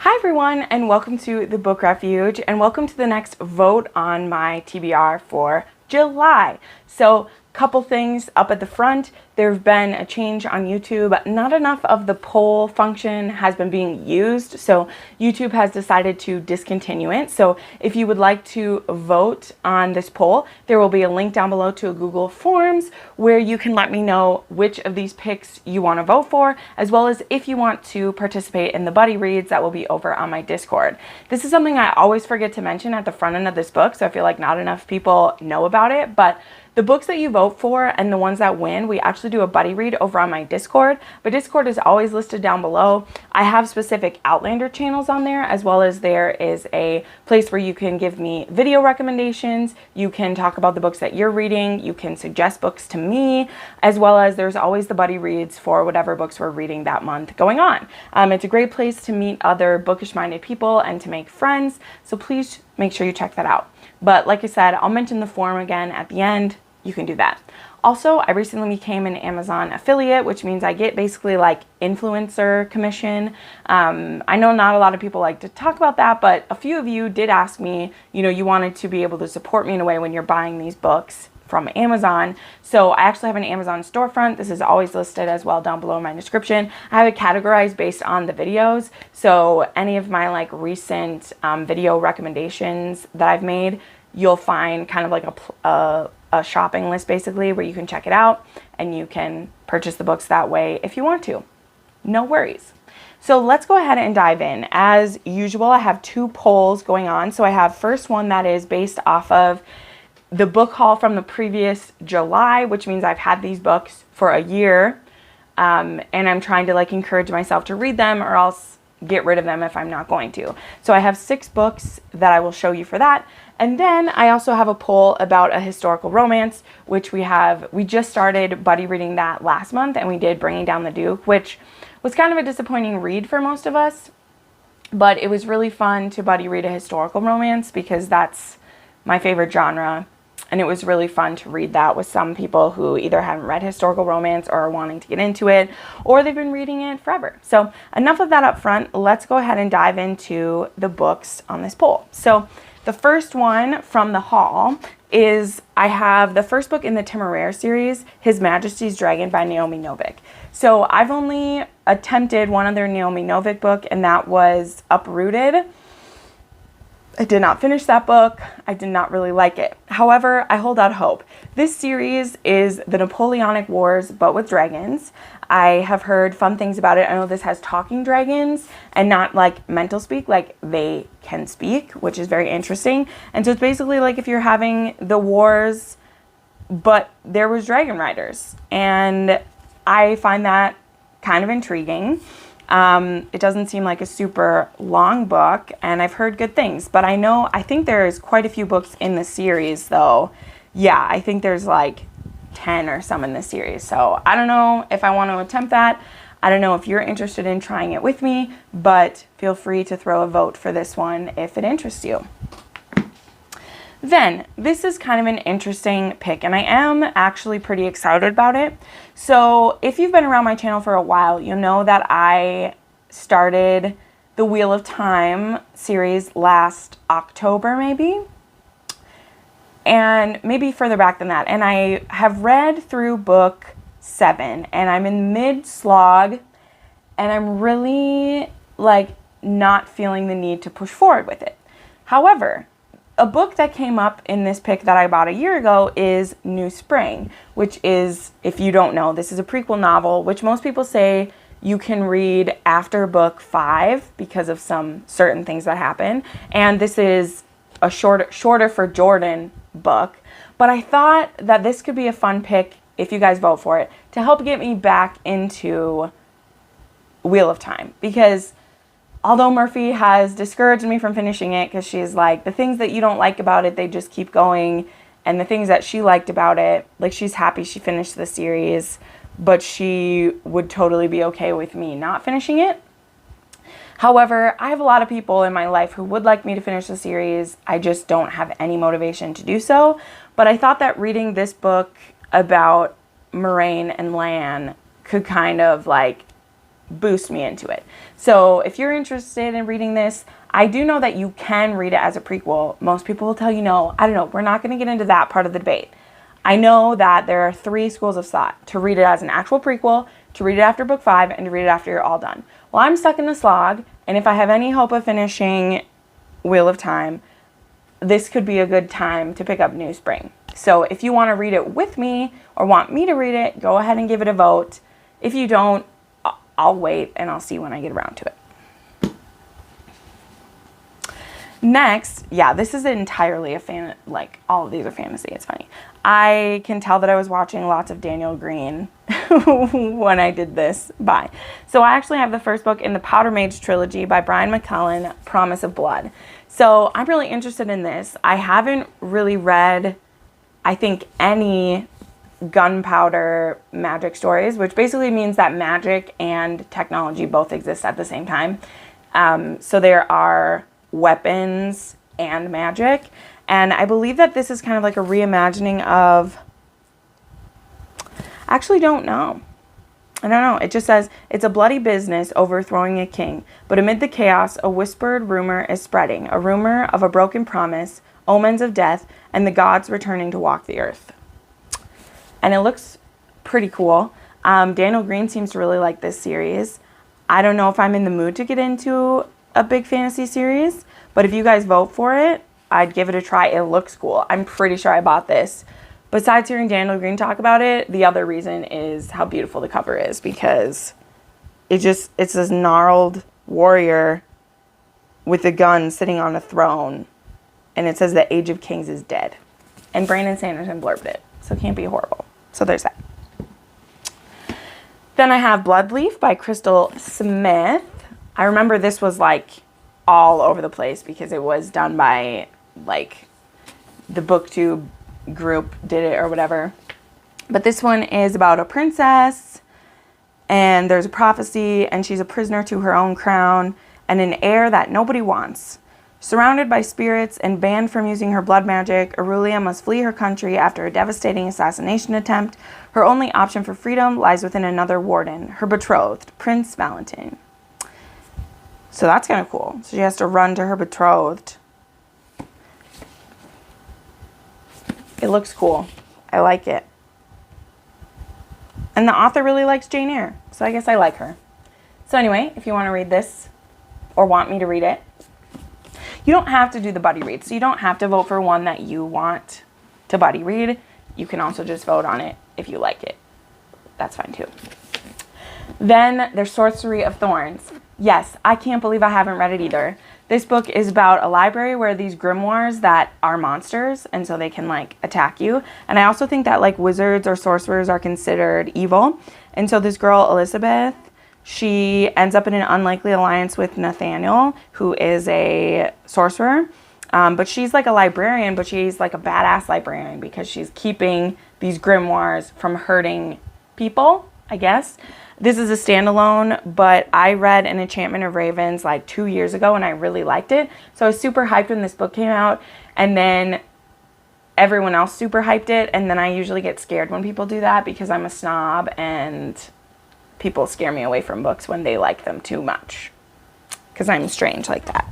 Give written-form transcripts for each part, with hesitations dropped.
Hi everyone, and welcome to the Book Refuge, and welcome to the next vote on my TBR for July. So, couple things up at the front. There's been a change on YouTube. Not enough of the poll function has been being used, so YouTube has decided to discontinue it. So if you would like to vote on this poll, there will be a link down below to a Google Forms where you can let me know which of these picks you want to vote for, as well as if you want to participate in the buddy reads that will be over on my Discord. This is something I always forget to mention at the front end of this book, so I feel like not enough people know about it, but the books that you vote for and the ones that win, we actually do a buddy read over on my Discord, but Discord is always listed down below. I have specific Outlander channels on there, as well as there is a place where you can give me video recommendations, you can talk about the books that you're reading, you can suggest books to me, as well as there's always the buddy reads for whatever books we're reading that month going on. It's a great place to meet other bookish-minded people and to make friends, so please make sure you check that out. But like I said, I'll mention the form again at the end. You can do that. Also, I recently became an Amazon affiliate, which means I get basically like influencer commission. I know not a lot of people like to talk about that, but a few of you did ask me, you wanted to be able to support me in a way when you're buying these books from Amazon. So I actually have an Amazon storefront. This is always listed as well down below in my description. I have it categorized based on the videos. So any of my like recent video recommendations that I've made, you'll find kind of like a shopping list basically where you can check it out and you can purchase the books that way if you want to. No worries. So let's go ahead and dive in. As usual, I have two polls going on. So I have first one that is based off of the book haul from the previous July, which means I've had these books for a year, and I'm trying to like encourage myself to read them or else get rid of them if I'm not going to. So I have 6 books that I will show you for that. And then I also have a poll about a historical romance, which we just started buddy reading that last month, and we did Bringing Down the Duke, which was kind of a disappointing read for most of us, but it was really fun to buddy read a historical romance because that's my favorite genre. And it was really fun to read that with some people who either haven't read historical romance or are wanting to get into it, or they've been reading it forever. So enough of that up front. Let's go ahead and dive into the books on this poll. So the first one from the haul is, I have the first book in the Temeraire series, His Majesty's Dragon by Naomi Novik. So I've only attempted one other Naomi Novik book, and that was Uprooted. I did not finish that book. I did not really like it. However, I hold out hope. This series is the Napoleonic Wars, but with dragons. I have heard fun things about it. I know this has talking dragons and not like mental speak, like they can speak, which is very interesting. And so it's basically like if you're having the wars, but there was dragon riders. And I find that kind of intriguing. It doesn't seem like a super long book, and I've heard good things, but I think there's quite a few books in the series though. Yeah, I think there's like 10 or some in the series. So I don't know if I want to attempt that. I don't know if you're interested in trying it with me, but feel free to throw a vote for this one if it interests you. Then, this is kind of an interesting pick, and I am actually pretty excited about it. So, if you've been around my channel for a while, you'll know that I started the Wheel of Time series last October, maybe? And maybe further back than that. And I have read through book 7, and I'm in mid-slog, and I'm really, like, not feeling the need to push forward with it. However, a book that came up in this pick that I bought a year ago is New Spring, which is, if you don't know, this is a prequel novel, which most people say you can read after book 5 because of some certain things that happen. And this is a shorter for Jordan book. But I thought that this could be a fun pick, if you guys vote for it, to help get me back into Wheel of Time. Because although Murphy has discouraged me from finishing it because she's like, the things that you don't like about it, they just keep going. And the things that she liked about it, like she's happy she finished the series, but she would totally be okay with me not finishing it. However, I have a lot of people in my life who would like me to finish the series. I just don't have any motivation to do so. But I thought that reading this book about Moraine and Lan could kind of like boost me into it. So if you're interested in reading this, I do know that you can read it as a prequel. Most people will tell you no. I don't know. We're not going to get into that part of the debate. I know that there are 3 schools of thought: to read it as an actual prequel, to read it after book 5, and to read it after you're all done. Well, I'm stuck in the slog, and if I have any hope of finishing Wheel of Time, this could be a good time to pick up New Spring. So if you want to read it with me or want me to read it, go ahead and give it a vote. If you don't, I'll wait and I'll see when I get around to it. Next, yeah, this is entirely a fan, like all of these are fantasy. It's funny. I can tell that I was watching lots of Daniel Green when I did this. Bye. So I actually have the first book in the Powder Mage trilogy by Brian McClellan, Promise of Blood. So I'm really interested in this. I haven't really read, I think, any gunpowder magic stories, which basically means that magic and technology both exist at the same time. So there are weapons and magic, and I believe that this is kind of like a reimagining of, I actually don't know. I don't know. It just says, it's a bloody business overthrowing a king, but amid the chaos, a whispered rumor is spreading, a rumor of a broken promise, omens of death, and the gods returning to walk the earth. And it looks pretty cool. Daniel Green seems to really like this series. I don't know if I'm in the mood to get into a big fantasy series, but if you guys vote for it, I'd give it a try. It looks cool. I'm pretty sure I bought this. Besides hearing Daniel Green talk about it, the other reason is how beautiful the cover is, because it's this gnarled warrior with a gun sitting on a throne, and it says the Age of Kings is dead. And Brandon Sanderson blurbed it, so it can't be horrible. So there's that. Then I have Bloodleaf by Crystal Smith. I remember this was like all over the place because it was done by like the Booktube group did it or whatever. But this one is about a princess, and there's a prophecy, and she's a prisoner to her own crown and an heir that nobody wants. Surrounded by spirits and banned from using her blood magic, Aurelia must flee her country after a devastating assassination attempt. Her only option for freedom lies within another warden, her betrothed, Prince Valentin. So that's kind of cool. So she has to run to her betrothed. It looks cool. I like it. And the author really likes Jane Eyre, so I guess I like her. So anyway, if you want to read this or want me to read it, you don't have to do the buddy read. So you don't have to vote for one that you want to buddy read. You can also just vote on it if you like it. That's fine too. Then there's Sorcery of Thorns. Yes, I can't believe I haven't read it either. This book is about a library where these grimoires that are monsters, and so they can like attack you. And I also think that like wizards or sorcerers are considered evil. And so this girl, Elizabeth, she ends up in an unlikely alliance with Nathaniel, who is a sorcerer. But she's like a librarian, but she's like a badass librarian because she's keeping these grimoires from hurting people, I guess. This is a standalone, but I read An Enchantment of Ravens like 2 years ago, and I really liked it. So I was super hyped when this book came out, and then everyone else super hyped it, and then I usually get scared when people do that because I'm a snob, and people scare me away from books when they like them too much because I'm strange like that.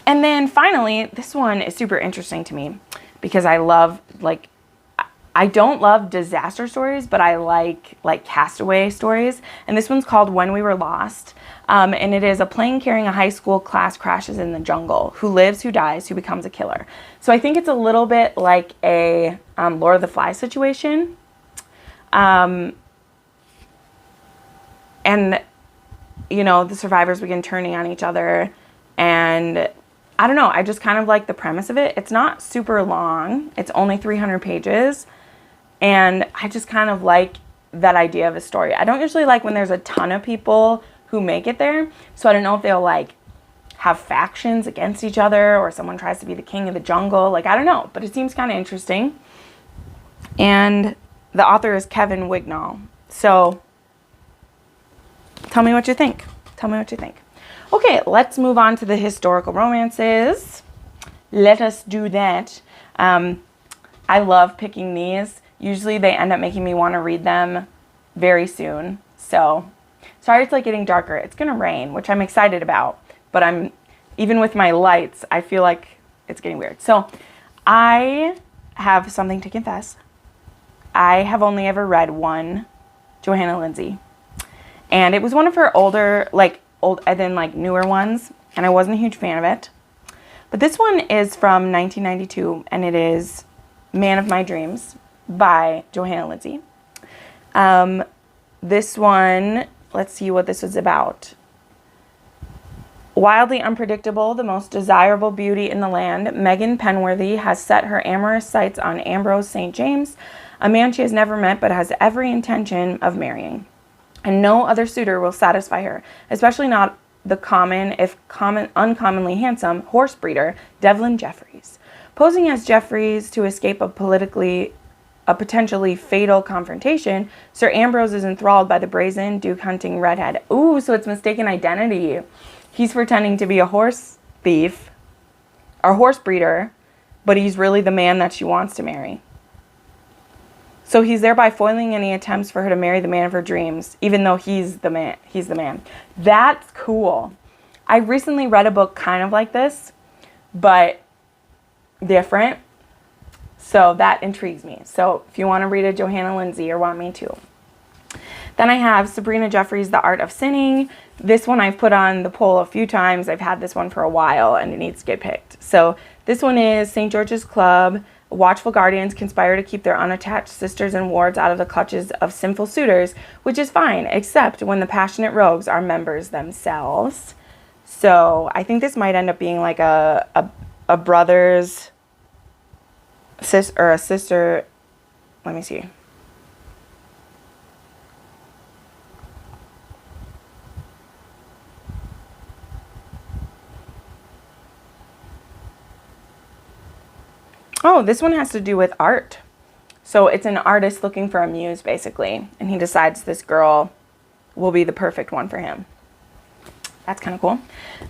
And then finally, this one is super interesting to me because I love, like, I don't love disaster stories, but I like castaway stories. And this one's called When We Were Lost. And it is a plane carrying a high school class crashes in the jungle. Who lives, who dies, who becomes a killer. So I think it's a little bit like a Lord of the Flies situation. And, you know, the survivors begin turning on each other. And I don't know, I just kind of like the premise of it. It's not super long. It's only 300 pages. And I just kind of like that idea of a story. I don't usually like when there's a ton of people who make it there. So I don't know if they'll like have factions against each other or someone tries to be the king of the jungle. Like, I don't know, but it seems kind of interesting. And the author is Kevin Wignall. So tell me what you think. Tell me what you think. Okay, let's move on to the historical romances. Let us do that. I love picking these. Usually they end up making me want to read them very soon. So sorry it's like getting darker. It's gonna rain, which I'm excited about, but even with my lights, I feel like it's getting weird. So I have something to confess. I have only ever read one Johanna Lindsey, and it was one of her older, newer ones, and I wasn't a huge fan of it. But this one is from 1992, and it is Man of My Dreams by Johanna Lindsey. This one, let's see what this was about. Wildly unpredictable, the most desirable beauty in the land, Megan Penworthy has set her amorous sights on Ambrose St. James, a man she has never met but has every intention of marrying. And no other suitor will satisfy her, especially not the uncommonly handsome horse breeder, Devlin Jeffries. Posing as Jeffries to escape a potentially fatal confrontation, Sir Ambrose is enthralled by the brazen, duke-hunting redhead. Ooh, so it's mistaken identity. He's pretending to be a horse thief, or horse breeder, but he's really the man that she wants to marry. So he's thereby foiling any attempts for her to marry the man of her dreams, even though he's the man. That's cool. I recently read a book kind of like this, but different. So that intrigues me. So if you want to read a Johanna Lindsey or want me to. Then I have Sabrina Jeffries' The Art of Sinning. This one I've put on the poll a few times. I've had this one for a while and it needs to get picked. So this one is St. George's Club. Watchful guardians conspire to keep their unattached sisters and wards out of the clutches of sinful suitors, which is fine, except when the passionate rogues are members themselves. So I think this might end up being like a brother's or a sister. Let me see. Oh, this one has to do with art. So it's an artist looking for a muse, basically. And he decides this girl will be the perfect one for him. That's kind of cool.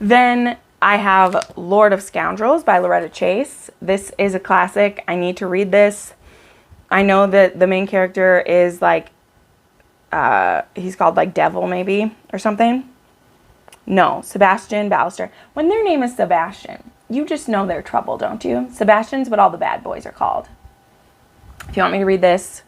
Then I have Lord of Scoundrels by Loretta Chase. This is a classic. I need to read this. I know that the main character is like, he's called like Devil maybe or something. No, Sebastian Ballister. When their name is Sebastian, you just know they're trouble, don't you? Sebastian's what all the bad boys are called. If you want me to read this.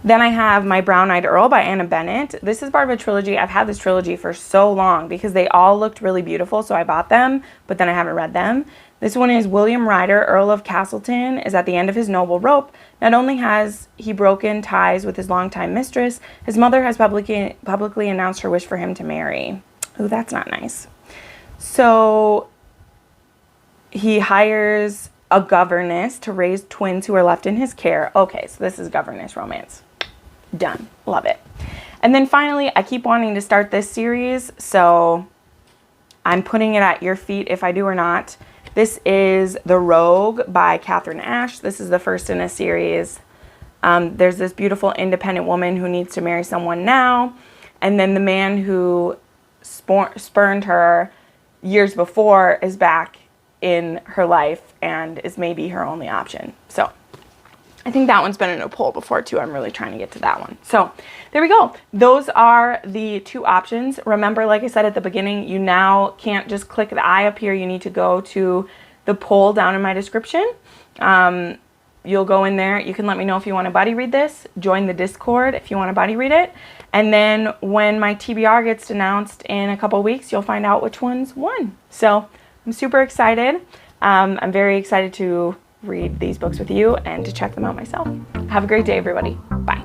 Then I have My Brown-Eyed Earl by Anna Bennett. This is part of a trilogy. I've had this trilogy for so long because they all looked really beautiful, so I bought them, but then I haven't read them. This one is William Ryder, Earl of Castleton, is at the end of his noble rope. Not only has he broken ties with his longtime mistress, his mother has publicly announced her wish for him to marry. Ooh, that's not nice. So he hires a governess to raise twins who are left in his care. Okay, so this is governess romance. Done. Love it. And then finally, I keep wanting to start this series, so I'm putting it at your feet if I do or not. This is The Rogue by Catherine Ash. This is the first in a series. There's this beautiful independent woman who needs to marry someone now, and then the man who spurned her years before is back in her life and is maybe her only option. So I think that one's been in a poll before too. I'm really trying to get to that one. So there we go. Those are the two options. Remember, like I said at the beginning, you now can't just click the eye up here. You need to go to the poll down in my description. You'll go in there. You can let me know if you want to buddy read this. Join the Discord if you want to buddy read it. And then when my TBR gets announced in a couple weeks, you'll find out which ones won. So I'm super excited. I'm very excited to read these books with you and to check them out myself. Have a great day, everybody. Bye.